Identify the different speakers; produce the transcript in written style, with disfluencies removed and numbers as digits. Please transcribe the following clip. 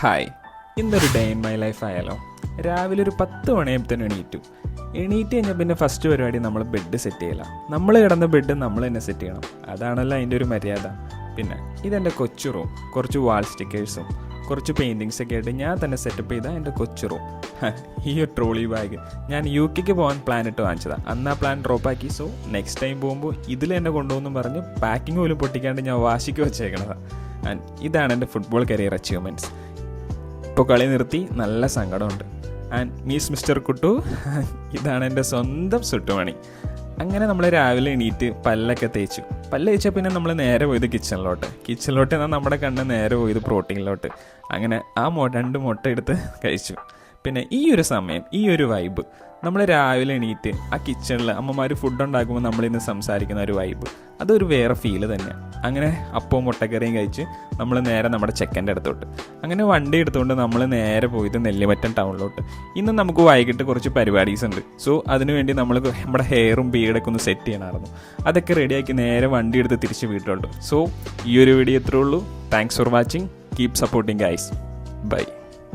Speaker 1: Hi, ഇന്നൊരു day in my life ആയാലോ. രാവിലെ ഒരു 10 മണിയാകുമ്പോൾ എണീറ്റ് കഴിഞ്ഞാൽ പിന്നെ ഫസ്റ്റ് പരിപാടി നമ്മൾ ബെഡ് സെറ്റ് ചെയ്യില്ല. നമ്മൾ കിടന്ന ബെഡ് നമ്മൾ തന്നെ സെറ്റ് ചെയ്യണം. അതാണല്ലോ അതിൻ്റെ ഒരു മര്യാദ. പിന്നെ ഇതെൻ്റെ കൊച്ചു റൂം. കുറച്ച് വാൾ സ്റ്റിക്കേഴ്സും കുറച്ച് പെയിൻറ്റിങ്സൊക്കെ ആയിട്ട് ഞാൻ തന്നെ സെറ്റപ്പ് ചെയ്ത എൻ്റെ കൊച്ചു റൂം. ഈ ഒരു ട്രോളി ബാഗ് ഞാൻ UK പോകാൻ പ്ലാൻ ഇട്ട് വാങ്ങിച്ചതാണ്. അന്ന് ആ പ്ലാൻ ഡ്രോപ്പാക്കി. സോ നെക്സ്റ്റ് ടൈം പോകുമ്പോൾ ഇതിൽ എന്നെ കൊണ്ടുപോകുന്നു പറഞ്ഞ് പാക്കിങ് പോലും പൊട്ടിക്കാണ്ട് ഞാൻ വാശിക്ക് വെച്ചേക്കണതാണ്. ആൻഡ് ഇതാണ് എൻ്റെ ഫുട്ബോൾ കരിയർ അച്ചീവ്മെൻറ്റ്സ്. ഇപ്പോൾ കളി നിർത്തി, നല്ല സങ്കടമുണ്ട്. ആൻഡ് മീസ് മിസ്റ്റർ കുട്ടു, ഇതാണ് എൻ്റെ സ്വന്തം സുട്ടുമണി. അങ്ങനെ നമ്മൾ രാവിലെ എണീറ്റ് പല്ലൊക്കെ തേച്ചു. പല്ല് തേച്ചാൽ പിന്നെ നമ്മൾ നേരെ പോയത് കിച്ചണിലോട്ട് എന്നാൽ നമ്മുടെ കണ്ണ് നേരെ പോയത് പ്രോട്ടീനിലോട്ട്. അങ്ങനെ ആ 2 മുട്ട എടുത്ത് കഴിച്ചു. പിന്നെ ഈ ഒരു സമയം, ഈ ഒരു വൈബ്, നമ്മൾ രാവിലെ എണീറ്റ് ആ കിച്ചണിൽ അമ്മമാർ ഫുഡ് ഉണ്ടാക്കുമ്പോൾ നമ്മളിന്ന് സംസാരിക്കുന്ന ഒരു വൈബ്, അതൊരു വേറെ ഫീല് തന്നെയാണ്. അങ്ങനെ അപ്പവും മുട്ടക്കറിയും കഴിച്ച് നമ്മൾ നേരെ നമ്മുടെ ചെക്കൻ്റെ അടുത്തോട്ട്, അങ്ങനെ വണ്ടി എടുത്തുകൊണ്ട് നമ്മൾ നേരെ പോയത് നെല്ലിമറ്റം ടൗണിലോട്ട്. ഇന്ന് നമുക്ക് വൈകിട്ട് കുറച്ച് പരിപാടീസ് ഉണ്ട്. സോ അതിനുവേണ്ടി നമ്മൾ നമ്മുടെ ഹെയറും ബീഡൊക്കെ ഒന്ന് സെറ്റ് ചെയ്യണമായിരുന്നു. അതൊക്കെ റെഡിയാക്കി നേരെ വണ്ടി എടുത്ത് തിരിച്ച് വീട്ടിലോട്ട്. സോ ഈ ഒരു വീഡിയോ എത്രയേ ഉള്ളൂ. Thanks for watching. Keep supporting guys. By.